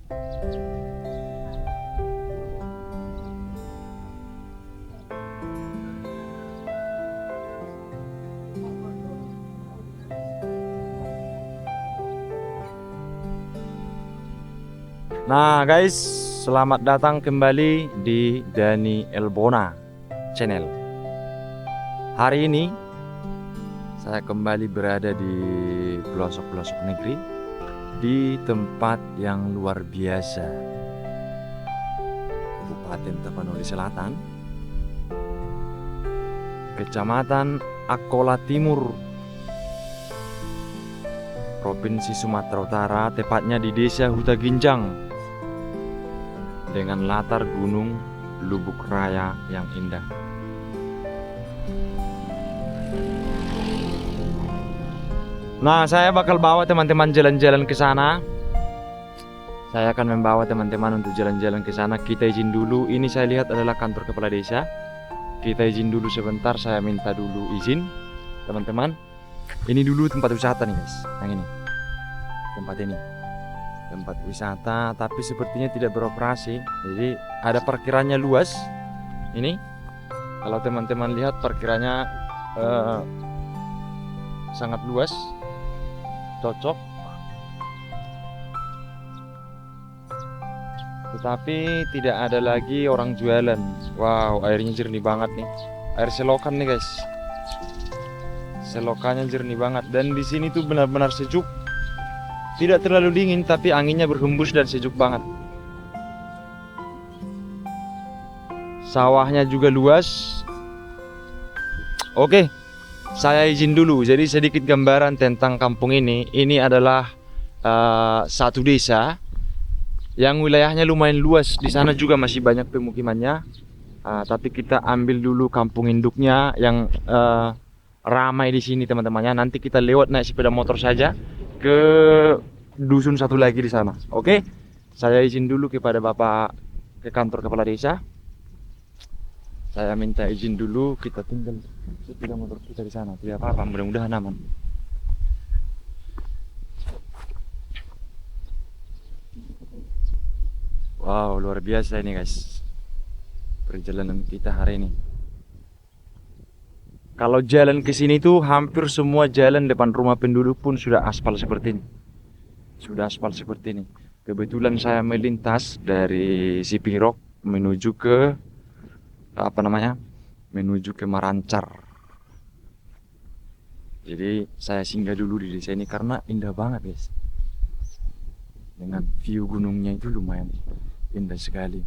Nah guys, selamat datang kembali di Dani Elbona channel. Hari ini saya kembali berada di pelosok-pelosok negeri, di tempat yang luar biasa, Kabupaten Tapanuli Selatan, Kecamatan Akola Timur, Provinsi Sumatera Utara, tepatnya di Desa Huta Ginjang, dengan latar gunung Lubuk Raya yang indah. Nah, saya bakal bawa teman-teman jalan-jalan ke sana. Saya akan membawa teman-teman untuk jalan-jalan ke sana. Kita izin dulu. Ini saya lihat adalah kantor kepala desa. Kita izin dulu sebentar. Saya minta dulu izin, teman-teman. Ini dulu tempat wisata nih, guys. Yang ini, tempat ini. Tempat wisata, tapi sepertinya tidak beroperasi. Jadi ada parkirannya luas. Ini kalau teman-teman lihat parkirannya sangat luas, cocok. Tetapi tidak ada lagi orang jualan. Wow, airnya jernih banget nih. Air selokan nih guys. Selokannya jernih banget, dan di sini tuh benar-benar sejuk. Tidak terlalu dingin, tapi anginnya berhembus dan sejuk banget. Sawahnya juga luas. Oke, saya izin dulu. Jadi sedikit gambaran tentang kampung ini. Ini adalah satu desa yang wilayahnya lumayan luas. Di sana juga masih banyak pemukimannya. Tapi kita ambil dulu kampung induknya yang ramai di sini, teman-temannya. Nanti kita lewat naik sepeda motor saja ke dusun satu lagi di sana. Oke, saya izin dulu kepada Bapak ke kantor kepala desa. Saya minta izin dulu, kita tinggal sepeda motor kita di sana. Tidak apa-apa, mudah-mudahan aman. Wow, luar biasa ini guys, perjalanan kita hari ini. Kalau jalan ke sini tuh hampir semua jalan depan rumah penduduk pun sudah aspal seperti ini. Sudah aspal seperti ini. Kebetulan saya melintas dari Sipirok menuju ke menuju ke Marancar. Jadi saya singgah dulu di desa ini karena indah banget guys. Dengan view gunungnya itu lumayan indah sekali.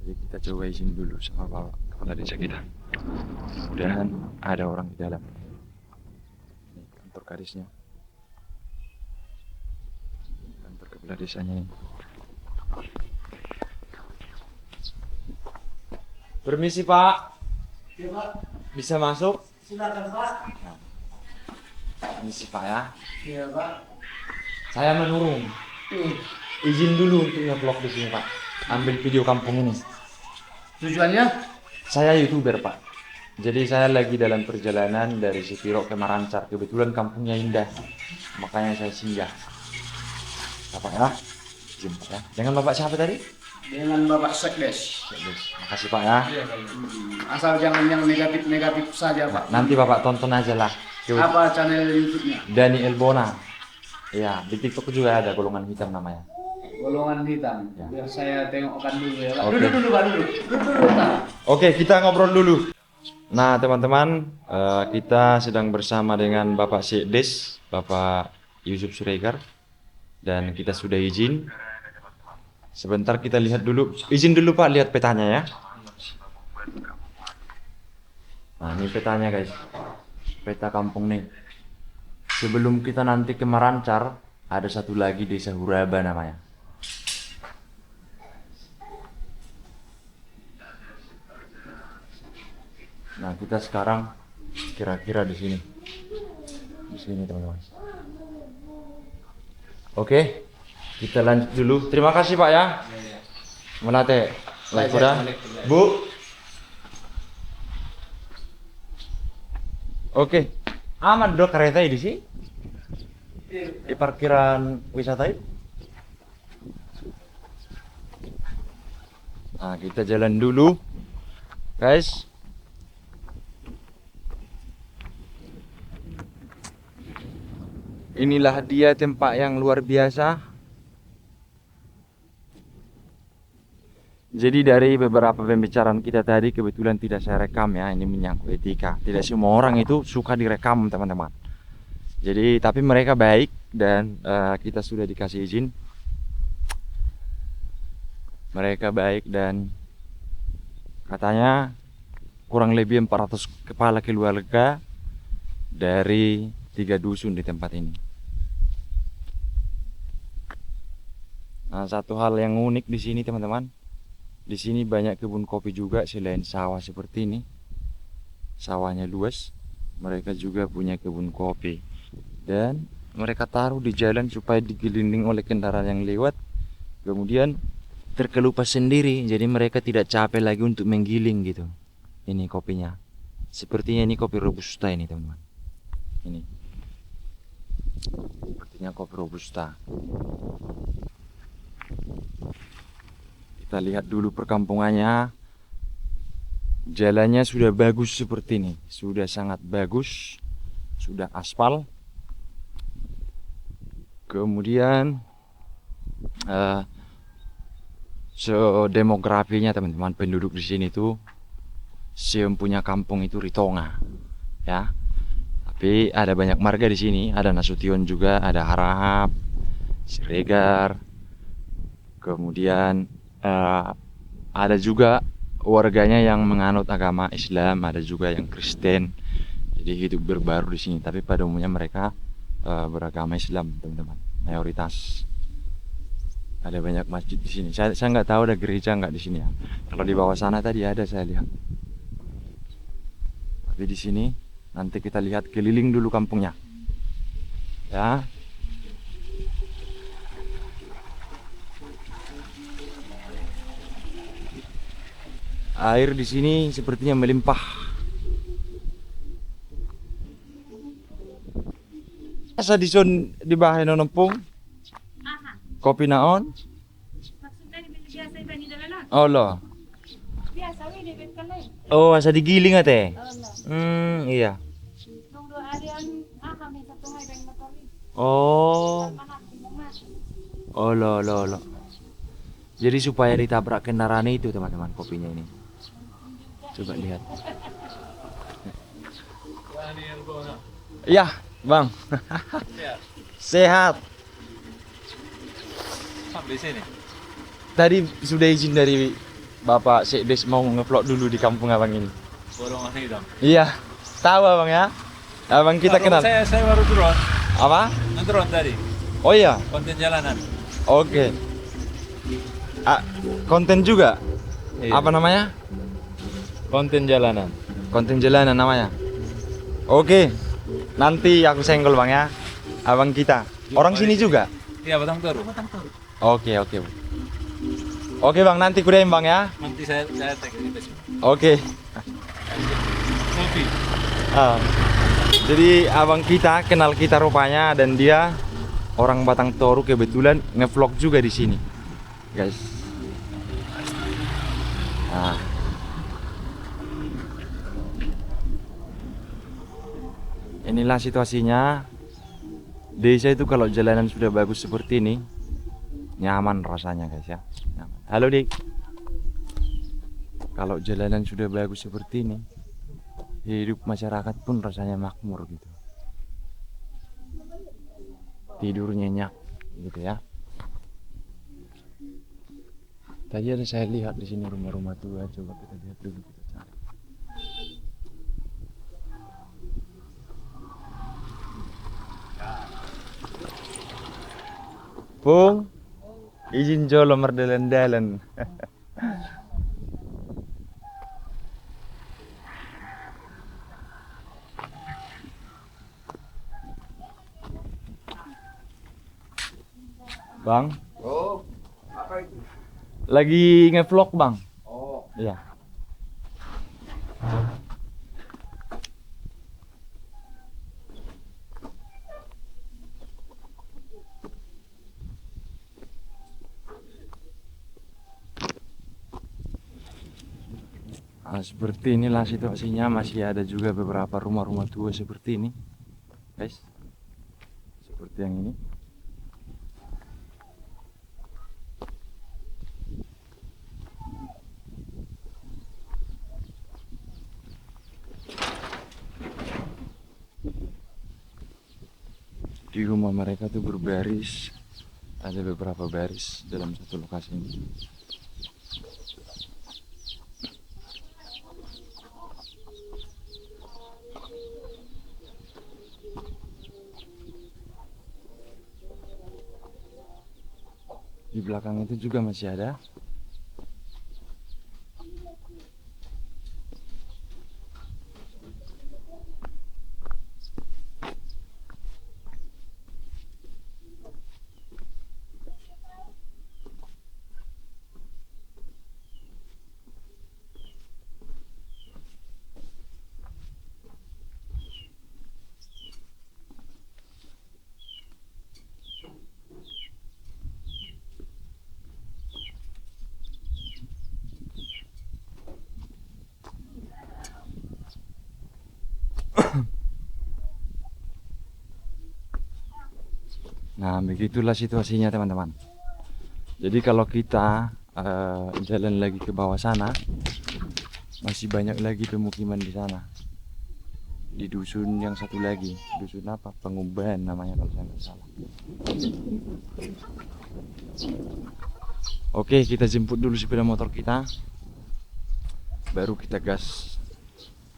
Jadi kita coba izin dulu sama Bapak kepala desa kita. Mudah-mudahan ada orang di dalam. Ini kantor kadisnya, kantor kepala desanya ini. Permisi Pak. Ya, Pak. Bisa masuk? Silakan Pak. Permisi Pak ya. Iya Pak. Saya menurun. Izin dulu untuk nge-vlog di sini Pak. Ambil video kampung ini. Tujuannya? Saya YouTuber Pak. Jadi saya lagi dalam perjalanan dari Sipirok ke Marancar. Kebetulan kampungnya indah, makanya saya singgah. Bapak ya, izin Pak ya. Dengan Bapak siapa tadi? Dengan Bapak Sekdes. Makasih Pak ya. Asal jangan yang negatif-negatif saja Pak. Nanti Bapak tonton aja lah. Apa channel YouTube-nya? Dani Elbona. Ya, di TikTok juga ada golongan hitam namanya. Golongan hitam. Ya. Biar saya tengokkan dulu ya Pak. Oke. Duduk dulu Pak, duduk. Duduk dulu Pak. Oke, kita ngobrol dulu. Nah teman-teman, kita sedang bersama dengan Bapak Sekdes, Bapak Yusuf Suregar, dan kita sudah izin. Sebentar kita lihat dulu, izin dulu Pak, lihat petanya ya. Nah ini petanya guys, peta kampung nih. Sebelum kita nanti ke Marancar, ada satu lagi desa Huraba namanya. Nah kita sekarang kira-kira di sini teman-teman. Oke, kita lanjut dulu. Terima kasih Pak ya. Melate, kuda, Bu. Oke, aman dok kereta di sini. Di parkiran wisata itu. Nah, kita jalan dulu, guys. Inilah dia tempat yang luar biasa. Jadi dari beberapa pembicaraan kita tadi kebetulan tidak saya rekam ya, ini menyangkut etika. Tidak semua orang itu suka direkam, teman-teman. Jadi tapi mereka baik dan kita sudah dikasih izin. Mereka baik dan katanya kurang lebih 400 kepala keluarga dari 3 dusun di tempat ini. Nah, satu hal yang unik di sini, teman-teman. Di sini banyak kebun kopi juga selain sawah seperti ini. Sawahnya luas. Mereka juga punya kebun kopi. Dan mereka taruh di jalan supaya digeliling oleh kendaraan yang lewat. Kemudian terkelupas sendiri. Jadi mereka tidak capek lagi untuk menggiling gitu. Ini kopinya. Sepertinya ini kopi robusta ini, teman-teman. Ini. Sepertinya kopi robusta. Kita lihat dulu perkampungannya. Jalannya sudah bagus seperti ini. Sudah sangat bagus. Sudah aspal. Kemudian demografinya, teman-teman, penduduk di sini tuh punya kampung itu Ritonga. Ya. Tapi ada banyak marga di sini. Ada Nasution juga, ada Harahap, Siregar. Kemudian ada juga warganya yang menganut agama Islam, ada juga yang Kristen. Jadi hidup berbaru di sini. Tapi pada umumnya mereka beragama Islam, teman-teman. Mayoritas. Ada banyak masjid di sini. Saya nggak tahu ada gereja nggak di sini ya. Kalau di bawah sana tadi ada, saya lihat. Tapi di sini nanti kita lihat keliling dulu kampungnya. Ya. Air di sini sepertinya melimpah. Asa dison di bahay nonopong? Kopi naon? Maksudnya dibeli biasa iba ni dalalan. Oh lo. Biasa we debit kalay. Oh, asa digiling ate. Allah. Iya. Nung do ari ang kami sa tungay bang motor ni. Oh. Mahal bunga. Oh lo. Jadi supaya ditabrak kendaraan itu, teman-teman, kopinya ini. Coba lihat. Iya, Bang. Sehat. Di sini. Tadi sudah izin dari Bapak Sekdes mau ngevlog dulu di kampung Abang ini. Borongan ini dong. Iya. Tahu Abang ya? Abang kita kenal. Saya baru turun. Apa? Turun tadi. Oh iya. Konten jalanan. Oke. Konten juga? Iya. Apa namanya? Konten jalanan. Konten jalanan namanya. Oke. Nanti aku senggol Bang ya. Abang kita. Orang sini juga? Iya, Batang Toru. Oke. Oke Bang, nanti kudain Bang ya. Nanti saya tag di Facebook. Oke. Kopi. Jadi abang kita kenal kita rupanya dan dia orang Batang Toru, kebetulan ngevlog juga di sini, guys. Nah. Inilah situasinya. Desa itu kalau jalanan sudah bagus seperti ini, nyaman rasanya, guys ya. Nyaman. Halo Dik. Kalau jalanan sudah bagus seperti ini, hidup masyarakat pun rasanya makmur gitu. Tidur nyenyak gitu ya. Tadi ada saya lihat di sini rumah-rumah tua, coba kita lihat dulu, kita cari. Bung, izin jolo merdalan-dalan. Bang, Oh, apa itu? lagi ngevlog Bang. Oh, Iya. Seperti inilah situasinya, masih ada juga beberapa rumah-rumah tua seperti ini, guys. Seperti yang ini. Di rumah mereka tuh berbaris, ada beberapa baris dalam satu lokasi ini. Di belakang itu juga masih ada. Nah, begitulah situasinya teman-teman. Jadi kalau kita jalan lagi ke bawah sana, masih banyak lagi pemukiman di sana. Di dusun yang satu lagi, dusun apa? Penguban namanya kalau saya nggak salah. Oke, kita jemput dulu sepeda motor kita, baru kita gas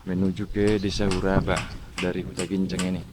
menuju ke Desa Uraba dari Huta Ginjang ini.